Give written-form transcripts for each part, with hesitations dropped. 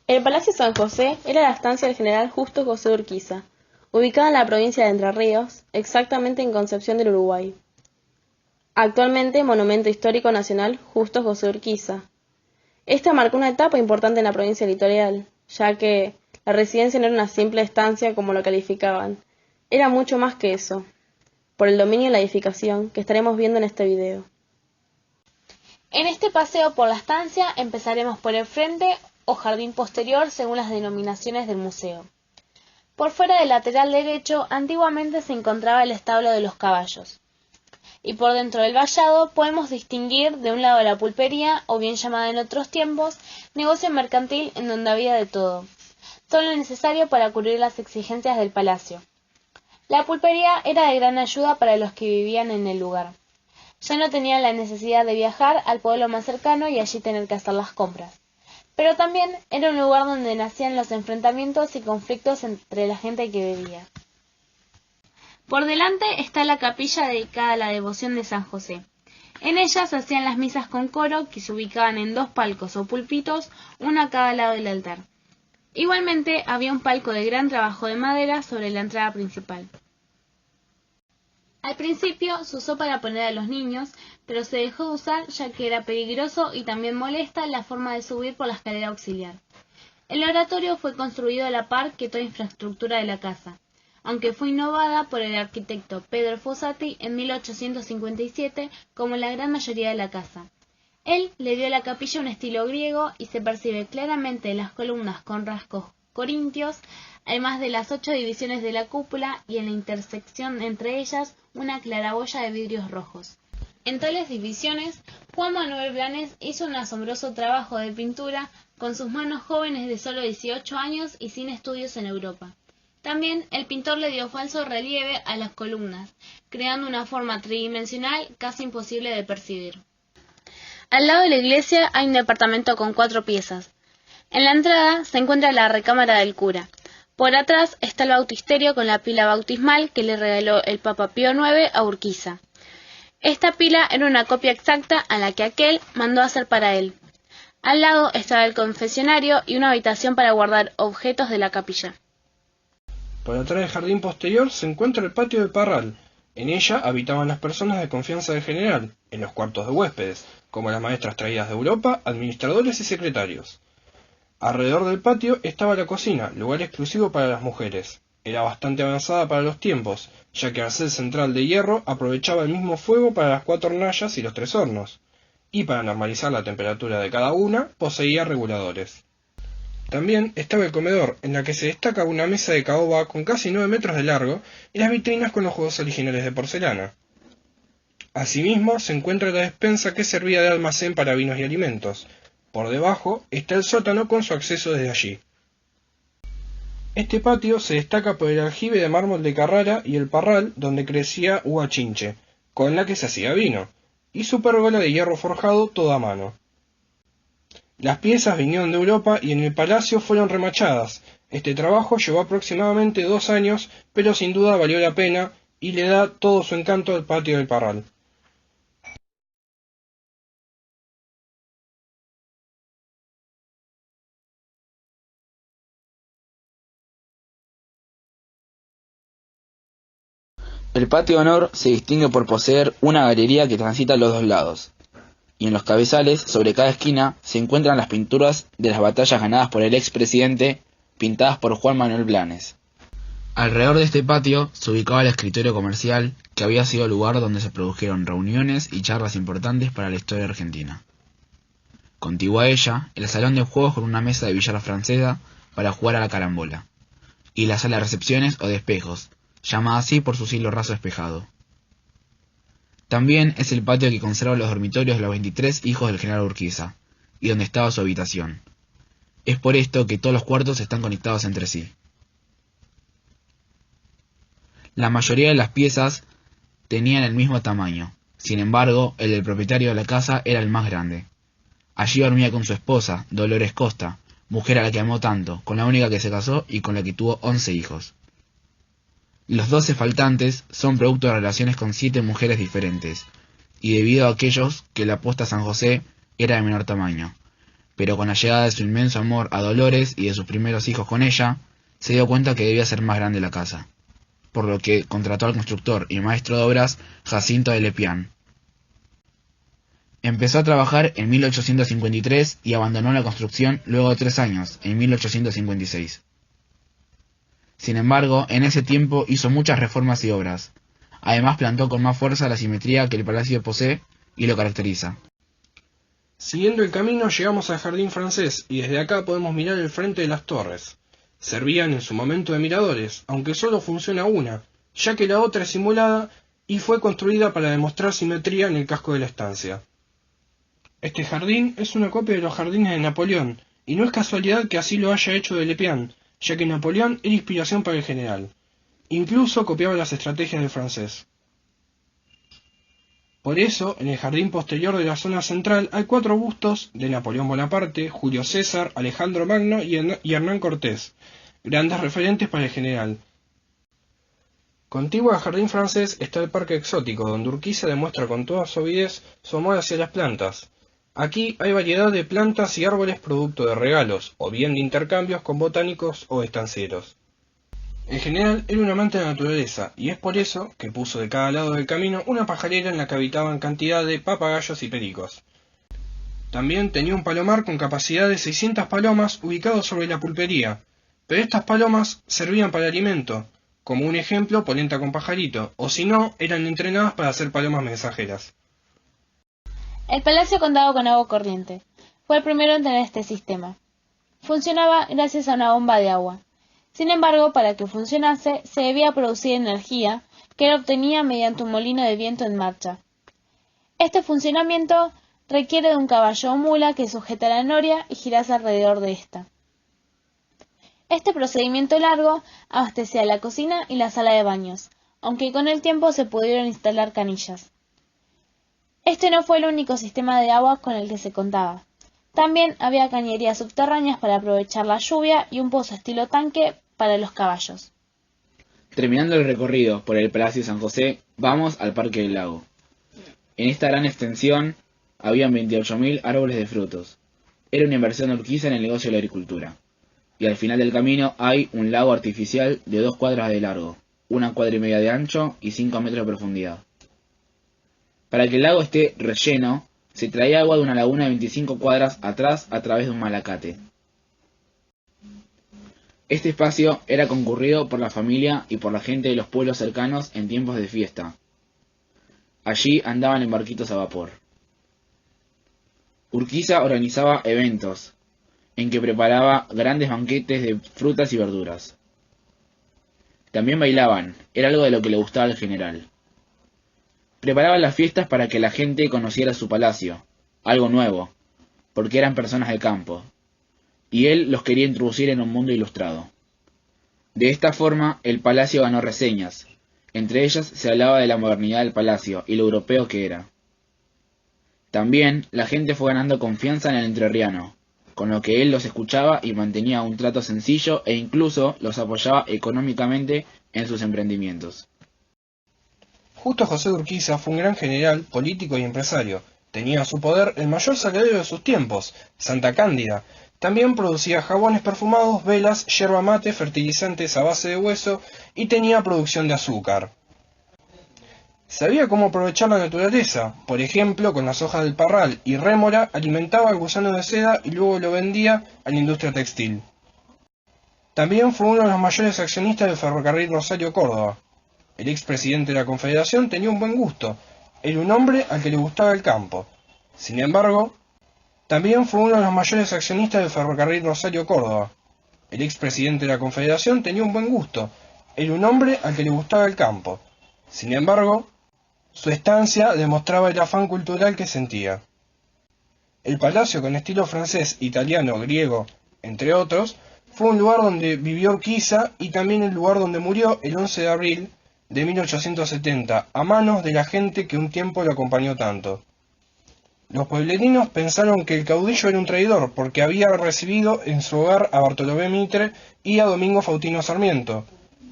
El Palacio San José era la estancia del general Justo José de Urquiza, ubicada en la provincia de Entre Ríos, exactamente en Concepción del Uruguay. Actualmente Monumento Histórico Nacional Justo José de Urquiza. Esta marcó una etapa importante en la provincia litoral, ya que la residencia no era una simple estancia como lo calificaban, era mucho más que eso, por el dominio de la edificación que estaremos viendo en este video. En este paseo por la estancia empezaremos por el frente o jardín posterior según las denominaciones del museo. Por fuera del lateral derecho antiguamente se encontraba el establo de los caballos, y por dentro del vallado podemos distinguir de un lado la pulpería, o bien llamada en otros tiempos, negocio mercantil en donde había de todo lo necesario para cubrir las exigencias del palacio. La pulpería era de gran ayuda para los que vivían en el lugar. Ya no tenían la necesidad de viajar al pueblo más cercano y allí tener que hacer las compras. Pero también era un lugar donde nacían los enfrentamientos y conflictos entre la gente que vivía. Por delante está la capilla dedicada a la devoción de San José. En ella se hacían las misas con coro, que se ubicaban en 2 palcos o púlpitos, uno a cada lado del altar. Igualmente había un palco de gran trabajo de madera sobre la entrada principal. Al principio se usó para poner a los niños, pero se dejó de usar ya que era peligroso y también molesta la forma de subir por la escalera auxiliar. El oratorio fue construido a la par que toda infraestructura de la casa, aunque fue innovada por el arquitecto Pedro Fossati en 1857 como la gran mayoría de la casa. Él le dio a la capilla un estilo griego y se percibe claramente en las columnas con rasgos corintios, además de las 8 divisiones de la cúpula y en la intersección entre ellas una claraboya de vidrios rojos. En tales divisiones, Juan Manuel Blanes hizo un asombroso trabajo de pintura con sus manos jóvenes de solo 18 años y sin estudios en Europa. También el pintor le dio falso relieve a las columnas, creando una forma tridimensional casi imposible de percibir. Al lado de la iglesia hay un departamento con 4 piezas. En la entrada se encuentra la recámara del cura. Por atrás está el bautisterio con la pila bautismal que le regaló el Papa Pío IX a Urquiza. Esta pila era una copia exacta a la que aquel mandó hacer para él. Al lado estaba el confesionario y una habitación para guardar objetos de la capilla. Por atrás del jardín posterior se encuentra el patio del Parral. En ella habitaban las personas de confianza del general, en los cuartos de huéspedes, como las maestras traídas de Europa, administradores y secretarios. Alrededor del patio estaba la cocina, lugar exclusivo para las mujeres. Era bastante avanzada para los tiempos, ya que al ser central de hierro aprovechaba el mismo fuego para las 4 hornallas y los 3 hornos, y para normalizar la temperatura de cada una poseía reguladores. También estaba el comedor, en la que se destaca una mesa de caoba con casi 9 metros de largo y las vitrinas con los juegos originales de porcelana. Asimismo se encuentra la despensa que servía de almacén para vinos y alimentos. Por debajo está el sótano con su acceso desde allí. Este patio se destaca por el aljibe de mármol de Carrara y el parral donde crecía uva chinche, con la que se hacía vino, y su pérgola de hierro forjado toda a mano. Las piezas vinieron de Europa y en el palacio fueron remachadas. Este trabajo llevó aproximadamente 2 años, pero sin duda valió la pena y le da todo su encanto al patio del Parral. El patio de honor se distingue por poseer una galería que transita a los 2 lados, y en los cabezales, sobre cada esquina, se encuentran las pinturas de las batallas ganadas por el expresidente, pintadas por Juan Manuel Blanes. Alrededor de este patio se ubicaba el escritorio comercial, que había sido el lugar donde se produjeron reuniones y charlas importantes para la historia argentina. Contiguo a ella, el salón de juegos con una mesa de billar francesa para jugar a la carambola, y la sala de recepciones o de espejos, llamada así por su cielo raso espejado. También es el patio que conserva los dormitorios de los 23 hijos del general Urquiza, y donde estaba su habitación. Es por esto que todos los cuartos están conectados entre sí. La mayoría de las piezas tenían el mismo tamaño, sin embargo, el del propietario de la casa era el más grande. Allí dormía con su esposa, Dolores Costa, mujer a la que amó tanto, con la única que se casó y con la que tuvo 11 hijos. Los 12 faltantes son producto de relaciones con 7 mujeres diferentes, y debido a aquellos que la posta San José era de menor tamaño, pero con la llegada de su inmenso amor a Dolores y de sus primeros hijos con ella, se dio cuenta que debía ser más grande la casa, por lo que contrató al constructor y maestro de obras Jacinto de Lepian. Empezó a trabajar en 1853 y abandonó la construcción luego de 3 años, en 1856. Sin embargo, en ese tiempo hizo muchas reformas y obras. Además plantó con más fuerza la simetría que el palacio posee y lo caracteriza. Siguiendo el camino llegamos al jardín francés y desde acá podemos mirar el frente de las torres. Servían en su momento de miradores, aunque solo funciona una, ya que la otra es simulada y fue construida para demostrar simetría en el casco de la estancia. Este jardín es una copia de los jardines de Napoleón, y no es casualidad que así lo haya hecho de Lepian, ya que Napoleón era inspiración para el general. Incluso copiaba las estrategias del francés. Por eso, en el jardín posterior de la zona central hay 4 bustos de Napoleón Bonaparte, Julio César, Alejandro Magno y Hernán Cortés, grandes referentes para el general. Contiguo al jardín francés está el parque exótico, donde Urquiza demuestra con toda su avidez su amor hacia las plantas. Aquí hay variedad de plantas y árboles producto de regalos, o bien de intercambios con botánicos o estancieros. En general era un amante de la naturaleza, y es por eso que puso de cada lado del camino una pajarera en la que habitaban cantidad de papagayos y pericos. También tenía un palomar con capacidad de 600 palomas ubicado sobre la pulpería, pero estas palomas servían para alimento, como un ejemplo polenta con pajarito, o si no, eran entrenadas para ser palomas mensajeras. El palacio contaba con agua corriente. Fue el primero en tener este sistema. Funcionaba gracias a una bomba de agua. Sin embargo, para que funcionase, se debía producir energía que era obtenida mediante un molino de viento en marcha. Este funcionamiento requiere de un caballo o mula que sujeta la noria y girase alrededor de ésta. Este procedimiento largo abastecía la cocina y la sala de baños, aunque con el tiempo se pudieron instalar canillas. Este no fue el único sistema de agua con el que se contaba. También había cañerías subterráneas para aprovechar la lluvia y un pozo estilo tanque para los caballos. Terminando el recorrido por el Palacio San José, vamos al Parque del Lago. En esta gran extensión habían 28.000 árboles de frutos. Era una inversión de Urquiza en el negocio de la agricultura. Y al final del camino hay un lago artificial de 2 cuadras de largo, 1,5 cuadras de ancho y 5 metros de profundidad. Para que el lago esté relleno, se traía agua de una laguna de 25 cuadras atrás a través de un malacate. Este espacio era concurrido por la familia y por la gente de los pueblos cercanos en tiempos de fiesta. Allí andaban en barquitos a vapor. Urquiza organizaba eventos, en que preparaba grandes banquetes de frutas y verduras. También bailaban, era algo de lo que le gustaba al general. Preparaban las fiestas para que la gente conociera su palacio, algo nuevo, porque eran personas de campo, y él los quería introducir en un mundo ilustrado. De esta forma, el palacio ganó reseñas. Entre ellas se hablaba de la modernidad del palacio y lo europeo que era. También la gente fue ganando confianza en el entrerriano, con lo que él los escuchaba y mantenía un trato sencillo e incluso los apoyaba económicamente en sus emprendimientos. Justo José de Urquiza fue un gran general, político y empresario. Tenía a su poder el mayor saladero de sus tiempos, Santa Cándida. También producía jabones perfumados, velas, yerba mate, fertilizantes a base de hueso y tenía producción de azúcar. Sabía cómo aprovechar la naturaleza, por ejemplo, con las hojas del parral y rémora alimentaba al gusano de seda y luego lo vendía a la industria textil. También fue uno de los mayores accionistas del ferrocarril Rosario Córdoba. El expresidente de la Confederación tenía un buen gusto, era un hombre al que le gustaba el campo. Sin embargo, también fue uno de los mayores accionistas del ferrocarril Rosario Córdoba. El expresidente de la Confederación tenía un buen gusto, era un hombre al que le gustaba el campo. Sin embargo, su estancia demostraba el afán cultural que sentía. El palacio, con estilo francés, italiano, griego, entre otros, fue un lugar donde vivió Urquiza y también el lugar donde murió el 11 de abril de 1870, a manos de la gente que un tiempo lo acompañó tanto. Los pueblerinos pensaron que el caudillo era un traidor porque había recibido en su hogar a Bartolomé Mitre y a Domingo Faustino Sarmiento,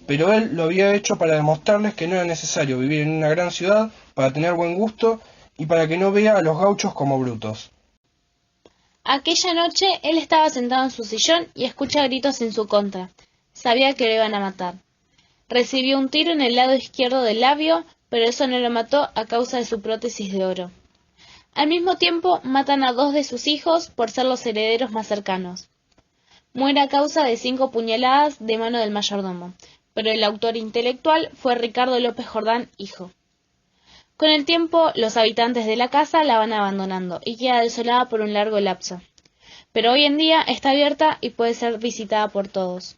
pero él lo había hecho para demostrarles que no era necesario vivir en una gran ciudad para tener buen gusto y para que no vea a los gauchos como brutos. Aquella noche él estaba sentado en su sillón y escucha gritos en su contra. Sabía que lo iban a matar. Recibió un tiro en el lado izquierdo del labio, pero eso no lo mató a causa de su prótesis de oro. Al mismo tiempo, matan a 2 de sus hijos por ser los herederos más cercanos. Muere a causa de 5 puñaladas de mano del mayordomo, pero el autor intelectual fue Ricardo López Jordán, hijo. Con el tiempo, los habitantes de la casa la van abandonando y queda desolada por un largo lapso. Pero hoy en día está abierta y puede ser visitada por todos.